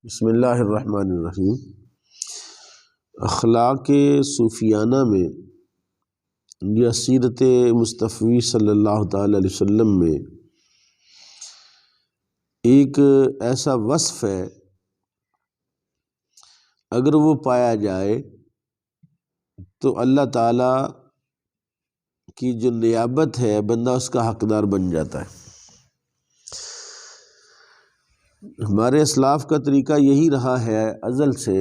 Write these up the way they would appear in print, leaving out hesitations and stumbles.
بسم اللہ الرحمن الرحیم۔ اخلاق صوفیانہ میں یا سیرت مصطفی صلی اللہ تعالی علیہ وسلم میں ایک ایسا وصف ہے، اگر وہ پایا جائے تو اللہ تعالیٰ کی جو نیابت ہے بندہ اس کا حقدار بن جاتا ہے۔ ہمارے اسلاف کا طریقہ یہی رہا ہے ازل سے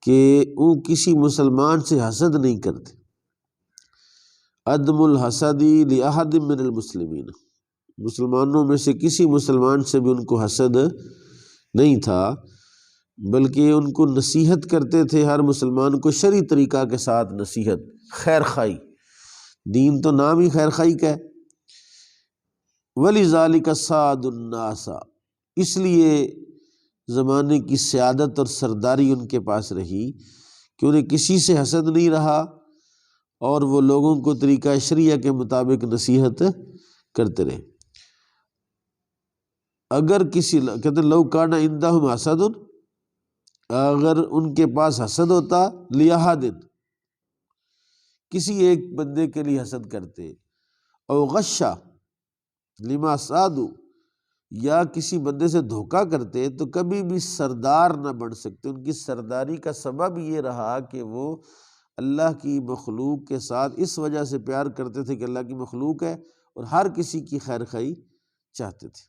کہ وہ کسی مسلمان سے حسد نہیں کرتے۔ عدم الحسد لأحد من المسلمین، مسلمانوں میں سے کسی مسلمان سے بھی ان کو حسد نہیں تھا، بلکہ ان کو نصیحت کرتے تھے، ہر مسلمان کو شرعی طریقہ کے ساتھ نصیحت، خیر خواہی۔ دین تو نام ہی خیر خواہی کا ہے۔ وَلِذَلِكَ سَادُ النَّاسَ، اس لیے زمانے کی سیادت اور سرداری ان کے پاس رہی کہ انہیں کسی سے حسد نہیں رہا، اور وہ لوگوں کو طریقہ شریعہ کے مطابق نصیحت کرتے رہے۔ اگر کسی کہتے ہیں لو کان عندہم حسد، اگر ان کے پاس حسد ہوتا لأحد، کسی ایک بندے کے لیے حسد کرتے، او غشہ لما سادو، یا کسی بندے سے دھوکہ کرتے، تو کبھی بھی سردار نہ بن سکتے۔ ان کی سرداری کا سبب یہ رہا کہ وہ اللہ کی مخلوق کے ساتھ اس وجہ سے پیار کرتے تھے کہ اللہ کی مخلوق ہے اور ہر کسی کی خیر خواہی چاہتے تھے۔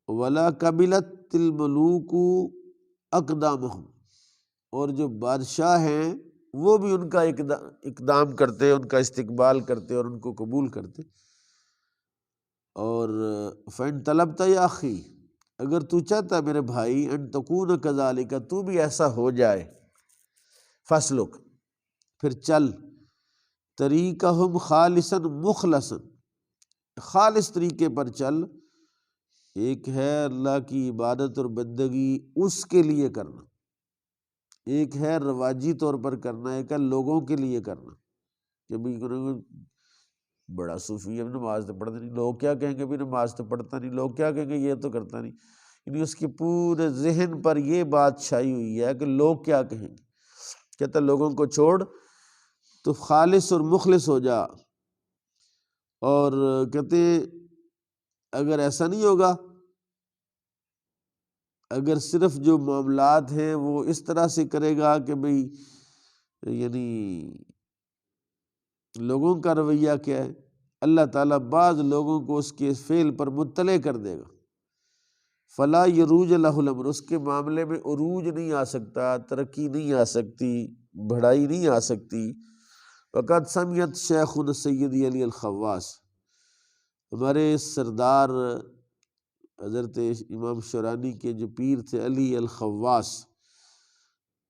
وَلَا قَبِلَتِ الْمُلُوكُ أَقْدَامَهُمْ، اور جو بادشاہ ہیں وہ بھی ان کا اقدام کرتے، ان کا استقبال کرتے اور ان کو قبول کرتے۔ اور فَإِن طَلَبْتَ يَا أَخِي، اگر تو چاہتا میرے بھائی، أَن تَكُونَ كَذَلِكَ، تو بھی ایسا ہو جائے، فَاسْلُكْ، پھر چل، طریقہم خالصا مخلصا، خالص طریقے پر چل۔ ایک ہے اللہ کی عبادت اور بندگی اس کے لیے کرنا، ایک ہے رواجی طور پر کرنا، ایک ہے لوگوں کے لیے کرنا کہ بھی بڑا صوفی ہے، نماز تو پڑھتا نہیں، لوگ کیا کہیں گے، بھی نماز تو پڑھتا نہیں، لوگ کیا کہیں گے، یہ تو کرتا نہیں۔ یعنی اس کے پورے ذہن پر یہ بات چھائی ہوئی ہے کہ لوگ کیا کہیں گے۔ کہتا لوگوں کو چھوڑ، تو خالص اور مخلص ہو جا۔ اور کہتے اگر ایسا نہیں ہوگا، اگر صرف جو معاملات ہیں وہ اس طرح سے کرے گا کہ بھئی یعنی لوگوں کا رویہ کیا ہے، اللہ تعالیٰ بعض لوگوں کو اس کے فعل پر مطلع کر دے گا۔ فلا یروج لہ الامر، اس کے معاملے میں عروج نہیں آ سکتا، ترقی نہیں آ سکتی، بڑھائی نہیں آ سکتی۔ وقد سمیت شیخنا سیدی علی الخواص، ہمارے سردار حضرت امام شورانی کے جو پیر تھے علی الخواص،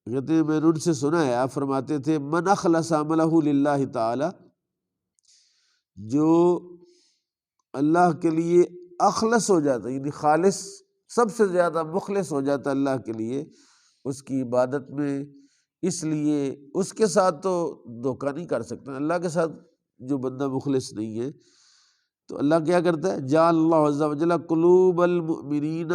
کہتے ہیں میں نے ان سے سنا ہے، آپ فرماتے تھے من اخلص عملہ للہ تعالی، جو اللہ کے لیے اخلص ہو جاتا، یعنی خالص، سب سے زیادہ مخلص ہو جاتا اللہ کے لیے اس کی عبادت میں، اس لیے اس کے ساتھ تو دھوکہ نہیں کر سکتا۔ اللہ کے ساتھ جو بندہ مخلص نہیں ہے تو اللہ کیا کرتا ہے، جعل اللہ عز و جل قلوب المؤمنین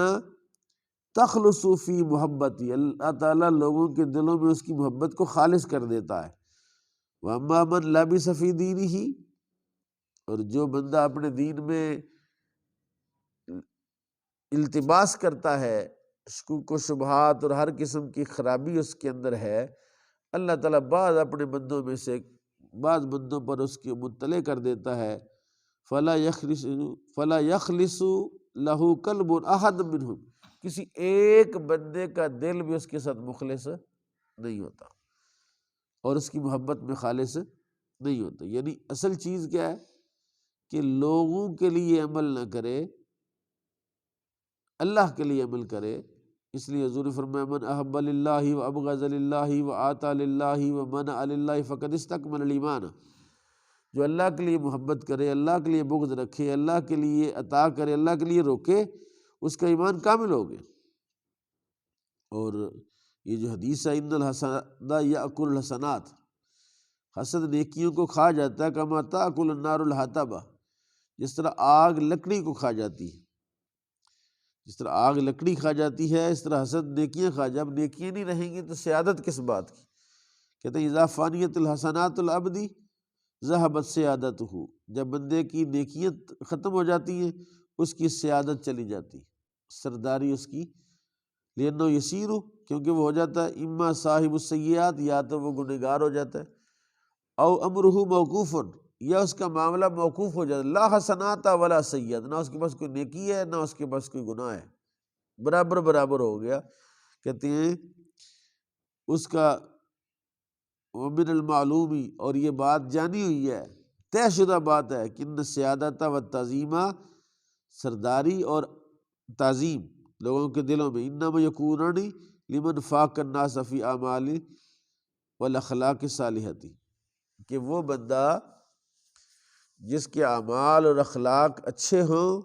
تخلص فی محبتی، اللہ تعالیٰ لوگوں کے دلوں میں اس کی محبت کو خالص کر دیتا ہے۔ وَأَمَّا مَنْ لَبِسَ فِي دِينِهِ، اور جو بندہ اپنے دین میں التباس کرتا ہے، شکوک و شبہات اور ہر قسم کی خرابی اس کے اندر ہے، اللہ تعالیٰ بعض اپنے بندوں میں سے بعض بندوں پر اس کے مطلع کر دیتا ہے۔ فلا یخلص لہ قلب احد منہم، کسی ایک بندے کا دل بھی اس کے ساتھ مخلص نہیں ہوتا اور اس کی محبت میں خالص نہیں ہوتا۔ یعنی اصل چیز کیا ہے کہ لوگوں کے لیے عمل نہ کرے، اللہ کے لیے عمل کرے۔ اس لیے حضور نے فرمایا من احب للہ و ابغض للہ و آطا للہ و منع للہ فقد استکمل الایمان، جو اللہ کے لیے محبت کرے، اللہ کے لیے بغض رکھے، اللہ کے لیے عطا کرے، اللہ کے لیے روکے، اس کا ایمان کامل ہو گیا۔ اور یہ جو حدیث ہے ان الحسد یأکل الحسنات، حسد نیکیوں کو کھا جاتا ہے، کما تأکل النار الحطب، جس طرح آگ لکڑی کو کھا جاتی ہے۔ جس طرح آگ لکڑی کھا جاتی ہے، اس طرح حسد نیکیاں کھا جائے۔ اب نیکیاں نہیں رہیں گی تو سیادت کس بات کی؟ کہتے ہیں اذا فانیت الحسنات العبد ذہبت سیادتہ، جب بندے کی نیکیاں ختم ہو جاتی ہیں اس کی سیادت چلی جاتی، سرداری اس کی، لأنہ یسیر، کیونکہ وہ ہو جاتا ہے اما صاحب السیئات، یا تو وہ گنہگار ہو جاتا ہے، او امرہ موقوف، یا اس کا معاملہ موقوف ہو جاتا ہے، لا حسنات ولا سیئات، نہ اس کے پاس کوئی نیکی ہے نہ اس کے پاس کوئی گناہ ہے، برابر برابر ہو گیا۔ کہتے ہیں اس کا ومن المعلومی، اور یہ بات جانی ہوئی ہے، طے شدہ بات ہے کہ ان سیادت و تعظیمہ، سرداری اور تعظیم لوگوں کے دلوں میں، انما یکونان لمن فاق الناس فی اعمال والاخلاق الصالحۃ، کہ وہ بندہ جس کے اعمال اور اخلاق اچھے ہوں،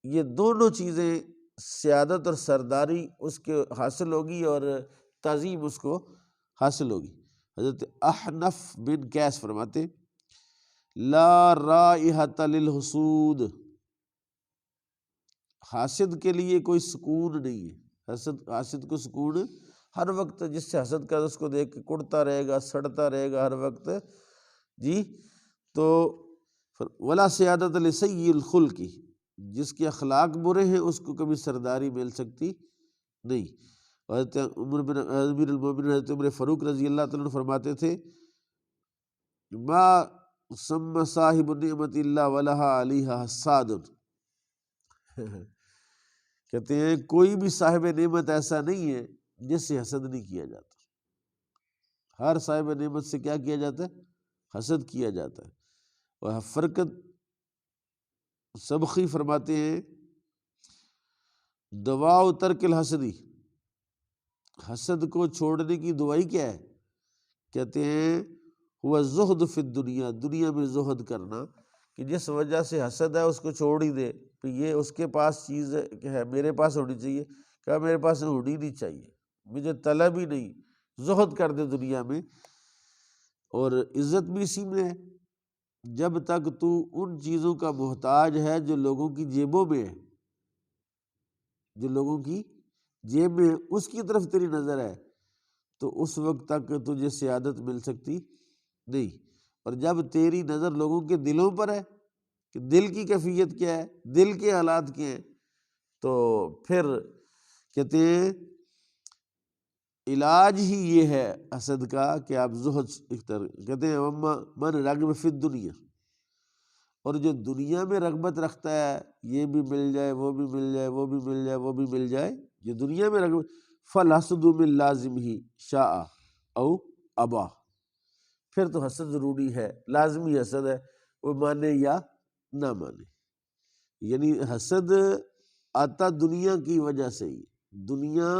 یہ دونوں چیزیں سیادت اور سرداری اس کے حاصل ہوگی اور تعظیم اس کو حاصل ہوگی۔ حضرت احنف بن قیس فرماتے لا رائحۃ للحسود، حاسد کے لیے کوئی سکون نہیں ہے، حاسد کو سکون ہر وقت جس سے حسد کا اس کو دیکھ کے کڑتا رہے گا، سڑتا رہے گا ہر وقت جی۔ تو ولا سیادت لسیء الخلق، جس کے اخلاق برے ہیں اس کو کبھی سرداری مل سکتی نہیں۔ حضرت امیر المومنین حضرت عمر فاروق رضی اللہ تعالیٰ عنہ فرماتے تھے ما سم صاحب النعمت اللہ ولہا علیہا حساد، کہتے ہیں کوئی بھی صاحب نعمت ایسا نہیں ہے جس سے حسد نہیں کیا جاتا، ہر صاحب نعمت سے کیا کیا جاتا ہے؟ حسد کیا جاتا ہے۔ اور فرقت سبخی فرماتے ہیں دواء ترک الحسدی، حسد کو چھوڑنے کی دوائی کیا ہے؟ کہتے ہیں وہ زہد فی الدنیا، دنیا میں زہد کرنا، کہ جس وجہ سے حسد ہے اس کو چھوڑ ہی دے، کہ یہ اس کے پاس چیز ہے میرے پاس ہونی چاہیے، کہ میرے پاس ہونی نہیں چاہیے، مجھے طلب ہی نہیں، زہد کر دے دنیا میں۔ اور عزت بھی اسی میں ہے، جب تک تو ان چیزوں کا محتاج ہے جو لوگوں کی جیبوں میں ہے، جو لوگوں کی جیب میں ہے، اس کی طرف تیری نظر ہے تو اس وقت تک تجھے سیادت مل سکتی نہیں۔ اور جب تیری نظر لوگوں کے دلوں پر ہے کہ دل کی کیفیت کیا ہے، دل کے حالات کیا ہیں، تو پھر کہتے ہیں علاج ہی یہ ہے حسد کا کہ آپ زہد اختیار، کہتے ہیں من رغب فی الدنیا، اور جو دنیا میں رغبت رکھتا ہے یہ بھی مل جائے وہ بھی مل جائے وہ بھی مل جائے وہ بھی مل جائے، جو دنیا میں رغبت، فالحسد من لازمہ شاء او ابا، پھر تو حسد ضروری ہے، لازمی حسد ہے، وہ مانے یا نہ مانے۔ یعنی حسد آتا دنیا کی وجہ سے ہی، دنیا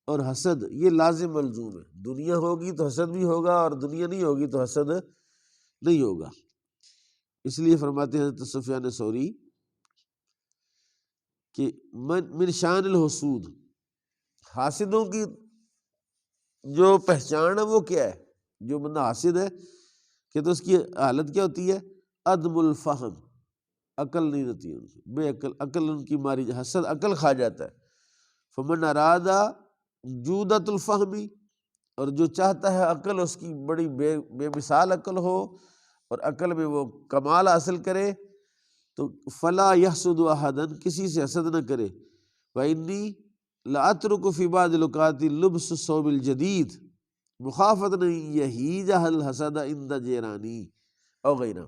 اور حسد یہ لازم ملزوم ہے، دنیا ہوگی تو حسد بھی ہوگا اور دنیا نہیں ہوگی تو حسد نہیں ہوگا۔ اس لیے فرماتے ہیں حضرت سفیان ثوری کہ من شان الحسود، حاسدوں کی جو پہچان ہے وہ کیا ہے؟ جو بندہ حاسد ہے کہ تو اس کی حالت کیا ہوتی ہے؟ عدم الفہم، عقل نہیں رہتی ان سے، بے عقل، عقل ان کی ماری، حسد عقل کھا جاتا ہے۔ فمن ارادہ جودت الفہمی، اور جو چاہتا ہے عقل اس کی بڑی بے مثال عقل ہو اور عقل میں وہ کمال حاصل کرے، تو فلا یحسد احدا، کسی سے حسد نہ کرے۔ وانی لاترک فی بعض الاوقات لبس الثوب الجدید مخافۃ ان یہیج الحسد عند جیرانی او غیرہ،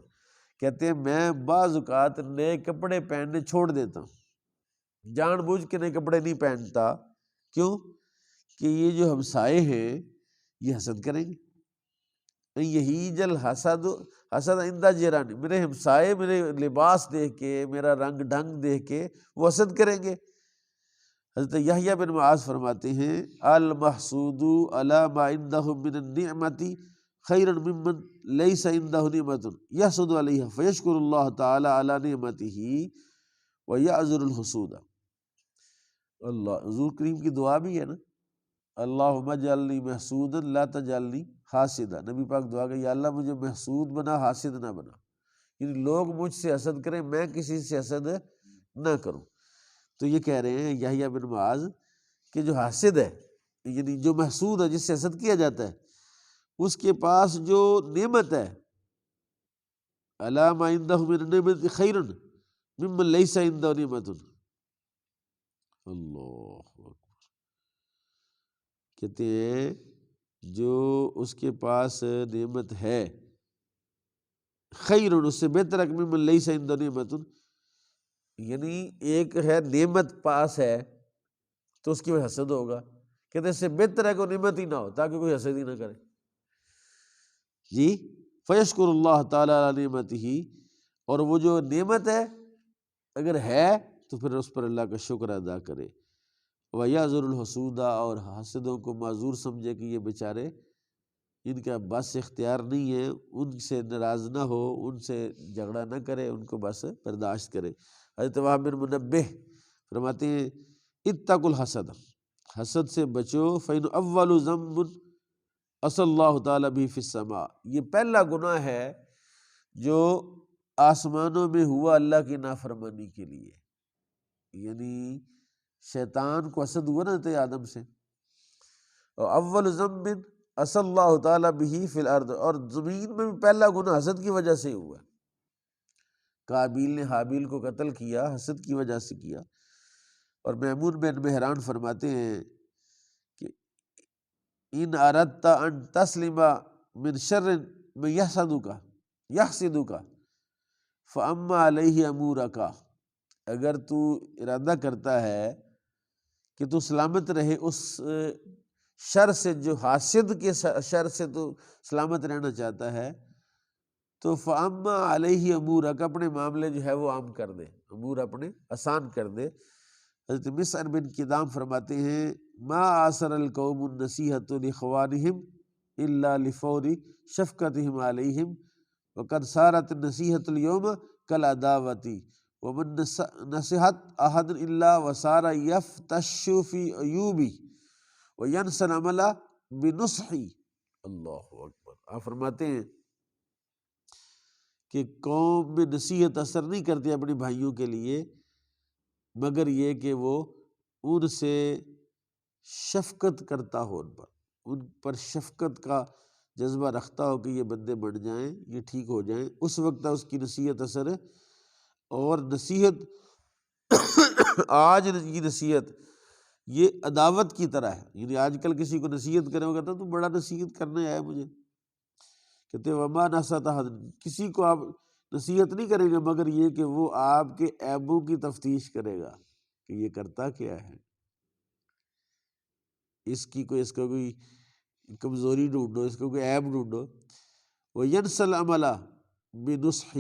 کہتے ہیں میں بعض اوقات نئے کپڑے پہننے چھوڑ دیتا ہوں، جان بوجھ کے نئے کپڑے نہیں پہنتا، کیوں؟ کہ یہ جو ہمسائے ہیں یہ حسد کریں گے، یہیج الحسد، حسد عند جیرانی، میرے ہمسائے میرے لباس دیکھ کے، میرا رنگ ڈھنگ دیکھ کے وہ حسد کریں گے۔ حضرت یحییٰ بن معاذ فرماتے ہیں المحسود علی ما عنده من النعمت خیر ممن لیس عنده نعمت یحسد علیہا فیشکر اللہ تعالی علی نعمتہ ویعذر الحسود۔ اللہ، حضور کریم کی دعا بھی ہے نا، اللہم اجعلنی محسودا لا تجعلنی حاسدا، نبی پاک دعا کہ یا اللہ مجھے محسود بنا، حاسد نہ بنا، یعنی لوگ مجھ سے حسد کریں میں کسی سے حسد نہ کروں۔ تو یہ کہہ رہے ہیں یحییٰ بن معاذ کہ جو حاسد ہے، یعنی جو محسود ہے، جس سے حسد کیا جاتا ہے، اس کے پاس جو نعمت ہے، الا ما عنده من النعمت خیر ممن لیس عنده نعمت، اللہ اکبر، کہتے ہیں جو اس کے پاس نعمت ہے، خیر، اس سے بہتر ہے ممن لیس عنده نعمت، یعنی ایک ہے نعمت پاس ہے تو اس کی وجہ حسد ہوگا، کہتے ہیں اس سے بہتر ہے کہ وہ نعمت ہی نہ ہو تاکہ کوئی حسد ہی نہ کرے جی۔ فیشکر اللہ تعالیٰ علی نعمتہ، اور وہ جو نعمت ہے اگر ہے تو پھر اس پر اللہ کا شکر ادا کرے، وَيَعْذُرُ الْحُسُودَ، اور حاسدوں کو معذور سمجھے کہ یہ بیچارے ان کا بس اختیار نہیں ہے، ان سے ناراض نہ ہو، ان سے جھگڑا نہ کرے، ان کو بس برداشت کرے۔ حضرت وہب بن منبہ فرماتے ہیں اتقوا الحسد، حسد سے بچو، فإن اول ذنب عصى اللہ تعالیٰ بھی فی السماء، یہ پہلا گناہ ہے جو آسمانوں میں ہوا اللہ کی نافرمانی کے لیے، یعنی شیطان کو حسد ہوا نا حضرت آدم سے، اور اول ذنب عصى اللہ تعالیٰ بھی فی الارض، اور زمین میں بھی پہلا گناہ حسد کی وجہ سے ہوا، قابیل نے حابیل کو قتل کیا حسد کی وجہ سے کیا۔ اور میمون بن مہران فرماتے ہیں کہ ان اردت ان تسلم من شر من یحسدک فاما علیہ امورک، اگر تو ارادہ کرتا ہے کہ تو سلامت رہے اس شر سے، جو حاسد کے شر سے تو سلامت رہنا چاہتا ہے، تو فاما علیہ امورک، اپنے معاملے جو ہے وہ عام کر دے، امور اپنے آسان کر دے۔ حضرت مسعر بن کدام فرماتے ہیں ما آثر القوم النصیحۃ لاخوانہم الا لفور شفقتہم علیہم وقد صارت النصیحۃ اليوم کالعداوۃ ومن نصحت احد الا وصار یفتش فی عیوبہ وینسی العمل بنصحہ، اللہ اکبر۔ آپ فرماتے ہیں کہ قوم میں نصیحت اثر نہیں کرتی اپنے بھائیوں کے لیے مگر یہ کہ وہ ان سے شفقت کرتا ہو، ان پر شفقت کا جذبہ رکھتا ہو کہ یہ بندے بڑھ جائیں، یہ ٹھیک ہو جائیں، اس وقت اس کی نصیحت اثر ہے۔ اور نصیحت آج کی نصیحت یہ عداوت کی طرح ہے، یعنی آج کل کسی کو نصیحت کرے گا تو بڑا نصیحت کرنے آیا مجھے، کہتے وما نصحت احد، کسی کو آپ نصیحت نہیں کریں گے مگر یہ کہ وہ آپ کے عیبوں کی تفتیش کرے گا کہ یہ کرتا کیا ہے، اس کا کوئی کمزوری ڈھونڈو، اس کا کوئی عیب ڈھونڈو۔ وینسی العمل بنصحہ،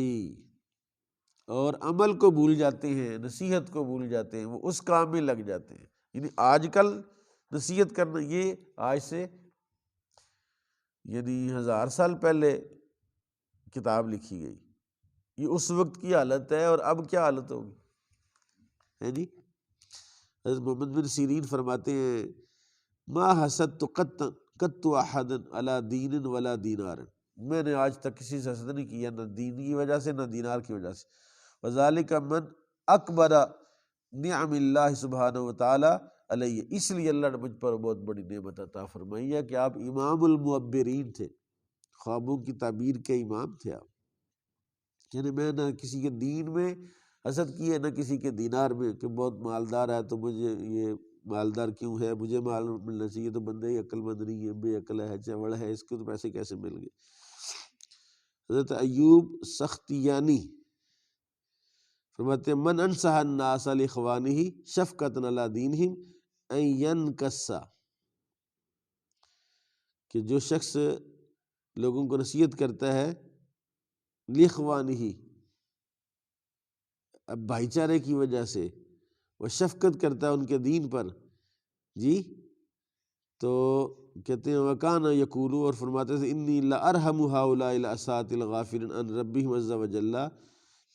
اور عمل کو بھول جاتے ہیں، نصیحت کو بھول جاتے ہیں، وہ اس کام میں لگ جاتے ہیں۔ یعنی آج کل نصیحت کرنا، یہ آج سے یعنی 1000 سال پہلے کتاب لکھی گئی، یہ اس وقت کی حالت ہے، اور اب کیا حالت ہوگی ہے جی۔ حضرت محمد بن سیرین فرماتے ہیں ما حسدت قط احد علی دین ولا دینار، میں نے آج تک کسی سے حسد نہیں کیا، نہ دین کی وجہ سے نہ دینار کی وجہ سے۔ وذالک من اکبر نعم اللہ سبحانہ وتعالی علیہ، اس لیے اللہ نے مجھ پر بہت بڑی نعمت عطا فرمائی ہے کہ آپ امام المعبرین تھے، خوابوں کی تعبیر کے امام تھے آپ، یعنی میں نہ کسی کے دین میں حسد کی ہے نہ کسی کے دینار میں، کہ بہت مالدار ہے تو مجھے یہ مالدار کیوں ہے، مجھے مال ملنا چاہیے، تو بندے ہی عقل مند نہیں ہے، بے عقل ہے، چوڑ ہے، اس کو تو پیسے کیسے مل گئے۔ حضرت ایوب سختیانی فرماتے ہیں من انصح الناس لاخوانہ شفقۃ علی دینہم ان ینکس، کہ جو شخص لوگوں کو نصیحت کرتا ہے لاخوانہ، اب بھائی چارے کی وجہ سے، وہ شفقت کرتا ہے ان کے دین پر جی، تو کہتے ہیں وکان یقول، اور فرماتے ہیں انی لارحم ہؤلاء الاساۃ الغافلین عن ربہم عز وجل،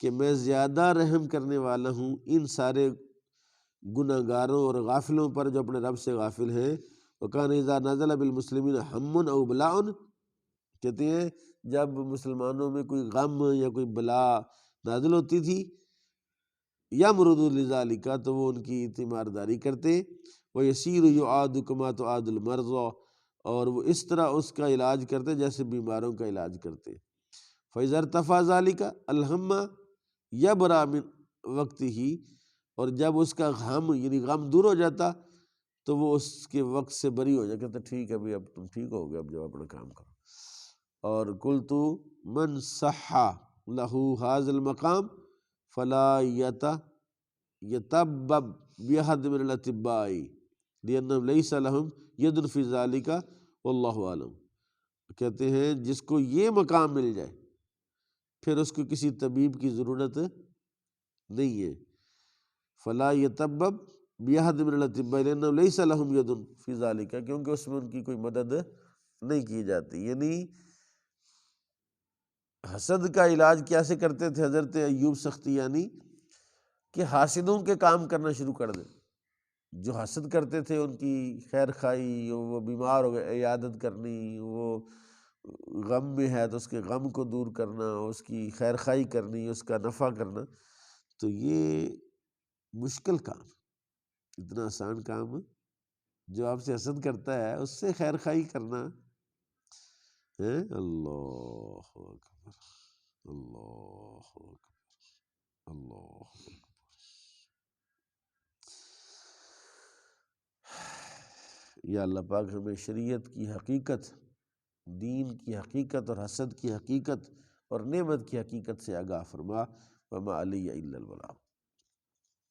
کہ میں زیادہ رحم کرنے والا ہوں ان سارے گناہ گاروں اور غافلوں پر جو اپنے رب سے غافل ہیں۔ وکان اذا نزل بالمسلمین ہم او بلاء، کہتے ہیں جب مسلمانوں میں کوئی غم یا کوئی بلا نازل ہوتی تھی یمرض لذالک، تو وہ ان کی تیمارداری کرتے، ویسیر یعاد کما تعاد المرضى، اور وہ اس طرح اس کا علاج کرتے جیسے بیماروں کا علاج کرتے۔ فاذا ارتفع ذلك الہم یبرأ من وقتہ، اور جب اس کا غم یعنی غم دور ہو جاتا تو وہ اس کے وقت سے بری ہو جائے، کہتا ٹھیک ہے ابھی اب تم ٹھیک ہو گئے، اب جب اپنا کام کرو۔ اور قلت من صح له هذا المقام فلا يتبب بأحد من الاطباء لأنهم ليس لهم يد في ذلك والله اعلم۔ کہتے ہیں جس کو یہ مقام مل جائے پھر اس کو کسی طبیب کی ضرورت نہیں ہے۔ فلا يتبب بأحد من الاطباء لأنهم ليس لهم يد في ذلك، کیونکہ اس میں ان کی کوئی مدد نہیں کی جاتی۔ یعنی حسد کا علاج کیسے کرتے تھے حضرت ایوب سختیانی، کہ حاسدوں کے کام کرنا شروع کر دیں، جو حسد کرتے تھے ان کی خیر خواہی، وہ بیمار ہو گئے عیادت کرنی، وہ غم میں ہے تو اس کے غم کو دور کرنا، اس کی خیر خواہی کرنی، اس کا نفع کرنا۔ تو یہ مشکل کام، اتنا آسان کام جو آپ سے حسد کرتا ہے اس سے خیر خواہی کرنا ہے۔ اللہ اکبر، اللہ اکبر، اللہ اکبر۔ یا اللہ پاک ہمیں شریعت کی حقیقت، دین کی حقیقت اور حسد کی حقیقت اور نعمت کی حقیقت سے آگاہ فرما۔ وما علی الا البلاغ۔